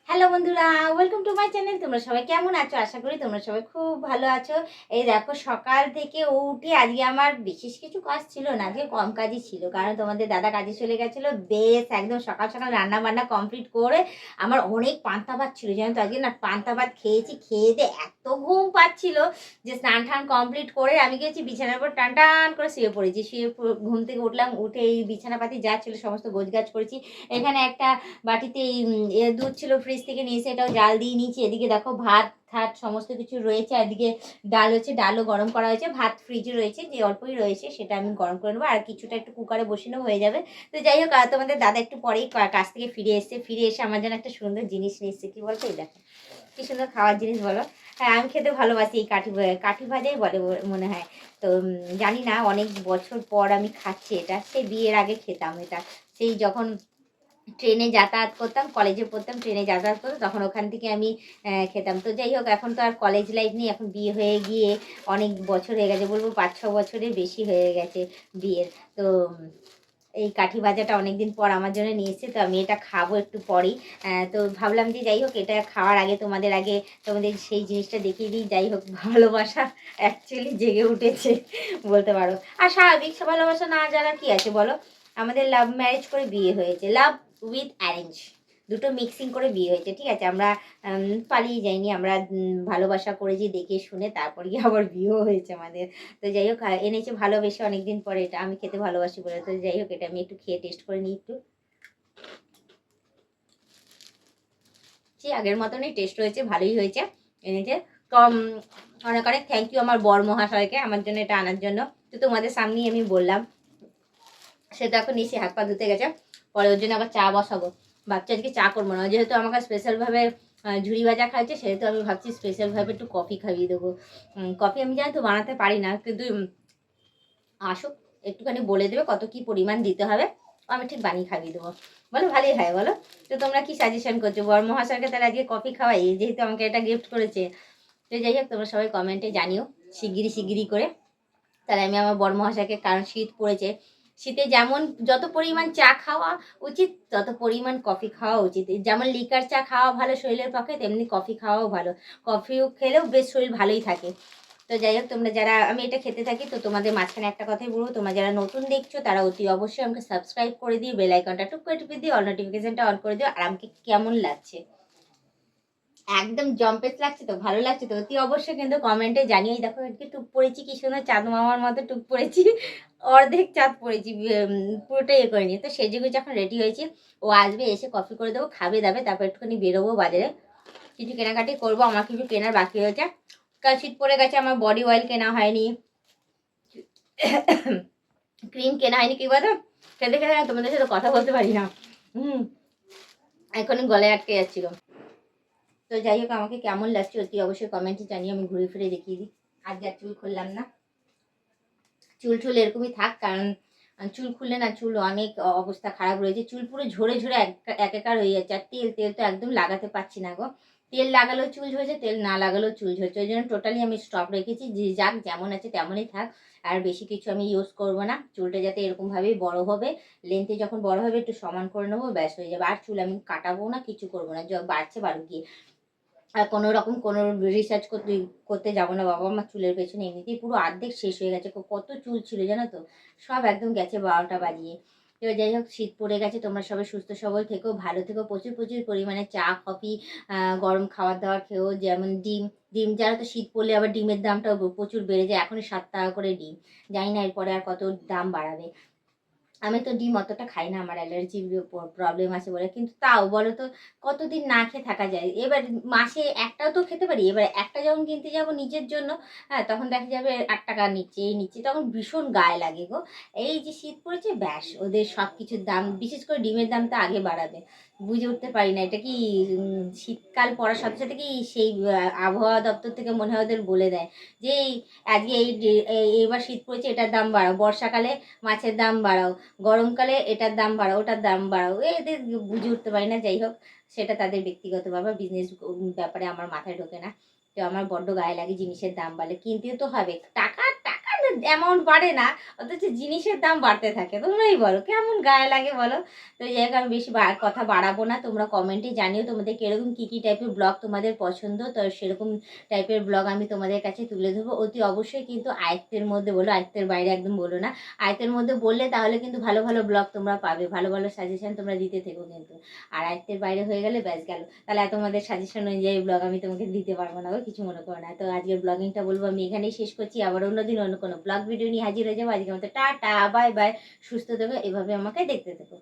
Hello বন্ধুরা, welcome to my channel. তোমরা সবাই কেমন আছো? আশা করি তোমরা সবাই খুব ভালো আছো। এই দেখো, সকাল থেকে উঠে আজকে আমার বিশেষ কিছু কাজ ছিল না, আজকে কম কাজই ছিল, কারণ তোমাদের দাদা কাজে চলে গেছিলো। বেশ একদম সকাল সকাল রান্না বান্না কমপ্লিট করে আমার অনেক পান্তা ভাত ছিল, জানো তো। আজকে না পান্তা ভাত খেয়েছি, খেয়ে দিয়ে এত ঘুম পাচ্ছিল যে স্নান টান কমপ্লিট করে আমি গেছি বিছানার উপর, টান টান করে শুয়ে পড়েছি। ঘুম থেকে উঠলাম, উঠে এই বিছানাপাতি যা ছিল সমস্ত গোছগাছ করেছি। এখানে একটা বাটিতে দুধ ছিল, ফ্রিজ থেকে নিয়েছে, এটাও জাল দিয়ে নিয়েছি। এদিকে দেখো ভাত ঠাট সমস্ত কিছু রয়েছে। এদিকে ডাল হচ্ছে, ডালও গরম করা হয়েছে। ভাত ফ্রিজে রয়েছে, যে অল্পই রয়েছে সেটা আমি গরম করে নেবো, আর কিছুটা একটু কুকারে বসে নেবো, হয়ে যাবে। তো যাই হোক, তোমাদের দাদা একটু পরেই কাছ থেকে ফিরে এসছে। ফিরে এসে আমার জন্য একটা সুন্দর জিনিস নিয়ে এসছে। কি বলতো, এই দেখো কি সুন্দর খাওয়ার জিনিস বলো। হ্যাঁ, আমি খেতে ভালোবাসি এই কাঠি ভাজাই বলে মনে হয়। তো জানি না, অনেক বছর পর আমি খাচ্ছি এটা। সেই বিয়ের আগে খেতাম এটা, সেই যখন ট্রেনে যাতায়াত করতাম, কলেজে পড়তাম, ট্রেনে যাতায়াত করতাম, তখন ওখান থেকে আমি খেতাম। তো যাই হোক, এখন তো আর কলেজ লাইফ নেই, এখন বিয়ে হয়ে গিয়ে অনেক বছর হয়ে গেছে, বলবো 5-6 বছরের বেশি হয়ে গেছে বিয়ের। তো এই কাঠি ভাজাটা অনেকদিন পর আমার জন্য নিয়ে এসেছে, তো আমি এটা খাবো একটু পরেই। তো ভাবলাম যে যাই হোক, এটা খাওয়ার আগে তোমাদের সেই জিনিসটা দেখিয়ে দিই। যাই হোক, ভালোবাসা অ্যাকচুয়ালি জেগে উঠেছে বলতে পারো। আর স্বাভাবিক, ভালোবাসা না জানার কি আছে বলো। আমাদের লাভ ম্যারেজ করে বিয়ে হয়েছে, লাভ উইথ অ্যারেঞ্জ, দুটো মিক্সিং করে বিয়ে হয়েছে, ঠিক আছে। আমরা পালিয়ে যাইনি, আমরা ভালোবাসা করেছি দেখে শুনে, তারপর গিয়ে আবার বিয়েও হয়েছে আমাদের। তো যাই হোক, এনেছে ভালোবেসে অনেকদিন পরে, এটা আমি খেতে ভালোবাসি বলে। তো যাই হোক, এটা আমি একটু খেয়ে টেস্ট করে নিই একটু। আগের মতনই টেস্ট হয়েছে, ভালোই হয়েছে। এনেছে তো অনেক অনেক থ্যাংক ইউ আমার বর মহাশয়কে আমার জন্য এটা আনার জন্য। তো তোমাদের সামনেই আমি বললাম। সে তো এখন নিচে হাত পা ধুতে গেছে, পরে ওর জন্য আবার চা বসাবো। ভাবছি আজকে চা করবো না, যেহেতু আমাকে স্পেশালভাবে ঝুড়ি ভাজা খাইছে, সেহেতু আমি ভাবছি স্পেশালভাবে একটু কফি খাইয়ে দেবো। কফি আমি জানি তো বানাতে পারি না, কিন্তু আসুক, একটুখানি বলে দেবে কত কি পরিমাণ দিতে হবে, আমি ঠিক বানিয়ে খাইয়ে দেবো। বলো ভালোই হয় বলো। তো তোমরা কি সাজেশন করছো? বর মহাশয়কে তাহলে আজকে কফি খাওয়াই, যেহেতু আমাকে এটা গিফট করেছে। তো যাই হোক, তোমরা সবাই কমেন্টে জানিও শিগগিরি করে, তাহলে আমি আমার বর মহাশয়কে, কারণ শীত পড়েছে, শীতে যেমন যত পরিমাণ চা খাওয়া উচিত তত পরিমাণ কফি খাওয়া উচিত। যেমন লিকার চা খাওয়া ভালো শরীরের পক্ষে, তেমনি কফি খাওয়াও ভালো। কফিও খেলেও বেশ শরীর ভালোই থাকে। তো যাই হোক, তোমরা যারা, আমি এটা খেতে থাকি, তো তোমাদের মাঝখানে একটা কথাই বলবো, তোমরা যারা নতুন দেখছো তারা অতি অবশ্যই আমাকে সাবস্ক্রাইব করে দিয়ে বেল আইকনটা টুক করে টিপে দিয়ে অল নোটিফিকেশনটা অন করে দিও। আর আমাকে কেমন লাগছে, একদম জম্পেস লাগছে তো, ভালো লাগছে তো, অতি অবশ্যই কিন্তু কমেন্টে জানিয়ে। দেখো আজকে টুক পড়েছি, কি সুন্দর চাঁদ মামার মতো টুক পড়েছি, অর্ধেক চাঁদ পড়েছি, পুরোটাই করে নিয়ে। তো সেজে গুজে এখন রেডি হয়েছি, ও আসবে, এসে কফি করে দেবো, খাবে দাবে, তারপর একটুখানি বেরোবো বাজারে, কিছু কেনাকাটি করবো। আমার কিছু কেনার বাকি হয়েছে, কাল শীত পড়ে গেছে, আমার বডি অয়েল কেনা হয়নি, ক্রিম কেনা হয়নি। কি বলতো, খেতে খেতে তোমাদের সাথে কথা বলতে পারি না, এখনই গলায় আটকে যাচ্ছিল। তো যাই হোক, আমাকে কেমন লাগছে অতি অবশ্যই কমেন্টে জানিয়ে। আমি ঘুরে ফিরে দেখিয়ে দিই। আজকে আর চুল খুললাম না, চুল এরকমই থাক, কারণ চুল খুললে না চুল অনেক অবস্থা খারাপ রয়েছে, চুল পুরো ঝরে ঝরে একাকার হয়ে যাচ্ছে। আর তেল তো একদম লাগাতে পারছি না গো, তেল লাগালেও চুল ঝরছে, তেল না লাগালেও চুল ঝরছে, ওই জন্য টোটালি আমি স্টপ রেখেছি, যে যাক যেমন আছে তেমনই থাক, আর বেশি কিছু আমি ইউজ করবো না। চুলটা যাতে এরকমভাবেই বড় হবে, লেন্থে যখন বড় হবে একটু সমান করে নেবো, ব্যাস হয়ে যাবে। আর চুল আমি কাটাবো না, কিছু করবো না, বাড়ছে বাড়ুক গিয়ে। আর কোনো রকম কোনো রিসার্চ করতে করতে যাবো না বাবা। আমার চুলের পেছনে এমনিতেই পুরো অর্ধেক শেষ হয়ে গেছে, কত চুল ছিল জানো তো, সব একদম গেছে 12টা বাজিয়ে। তো যাই হোক, শীত পড়ে গেছে, তোমরা সবাই সুস্থ সবল থেকো, ভালো থেকো, প্রচুর প্রচুর পরিমাণে চা কফি গরম খাবার দাবার খেও। যেমন ডিম, ডিম যারা তো শীত পড়লে আবার ডিমের দামটাও প্রচুর বেড়ে যায়, এখনই 7 টাকা করে ডিম, জানি না এরপরে আর কত দাম বাড়াবে। আমি তো ডিম অতটা খাই না, আমার অ্যালার্জির প্রবলেম আছে বলে, কিন্তু তাও বলো তো কতদিন না খেয়ে থাকা যায়। এবার মাসে একটাও তো খেতে পারি, এবার একটা যখন কিনতে যাব নিজের জন্য, হ্যাঁ, তখন দেখা যাবে 8 টাকা নিচ্ছে, এই নিচ্ছে, তখন ভীষণ গায়ে লাগে গো। এই যে শীত পড়েছে, ব্যাস ওদের সব কিছুর দাম, বিশেষ করে ডিমের দামটা আগে বাড়াবে। বুঝে উঠতে পারি না, এটা কি শীতকাল পড়ার সাথে সাথে কি সেই আবহাওয়া দপ্তর থেকে মনে হয় ওদের বলে দেয় যে আজকে এইবার শীত পড়েছে, এটার দাম বাড়াও, বর্ষাকালে মাছের দাম বাড়াও, গরমকালে এটার দাম বাড়াও, ওটার দাম বাড়াও, এদের বুঝে উঠতে পারি না। যাই হোক, সেটা তাদের ব্যক্তিগত ব্যাপার, বিজনেস ব্যাপারে আমার মাথায় ঢোকে না। তো আমার বড্ড গায়ে লাগে জিনিসের দাম বাড়লে, কিনতে তো হবে, টাকা টাকা অ্যামাউন্ট বাড়ে না, অথচ জিনিসের দাম বাড়তে থাকে। তোমরাই বলো কেমন গায়ে লাগে বলো। তো যাই হোক আমি বেশি কথা বাড়াবো না, তোমরা কমেন্টে জানিও তোমাদের কিরকম কী কী টাইপের ব্লগ তোমাদের পছন্দ, তো সেরকম টাইপের ব্লগ আমি তোমাদের কাছে তুলে ধরবো। অতি অবশ্যই কিন্তু আয়ত্তের মধ্যে বলো, আয়ত্তের বাইরে একদম বলো না, আয়ত্তের মধ্যে বললে তাহলে কিন্তু ভালো ভালো ব্লগ তোমরা পাবে, ভালো ভালো সাজেশন তোমরা দিতে থেকো কিন্তু। আর আয়ত্তের বাইরে হয়ে গেলে ব্যাস গেল, তাহলে তোমাদের সাজেশন অনুযায়ী ব্লগ আমি তোমাকে দিতে পারবো না, কিছু মনে করো না। তো আজকের ব্লগিংটা বলবো আমি এখানেই শেষ করছি, আবার অন্যদিন অন্য কোনো ব্লগ ভিডিও নিয়ে হাজির হয়ে যাবো। আজকের মতো টাটা, বাই বাই, সুস্থ থেকো, এভাবে আমাকে দেখতে থেকো।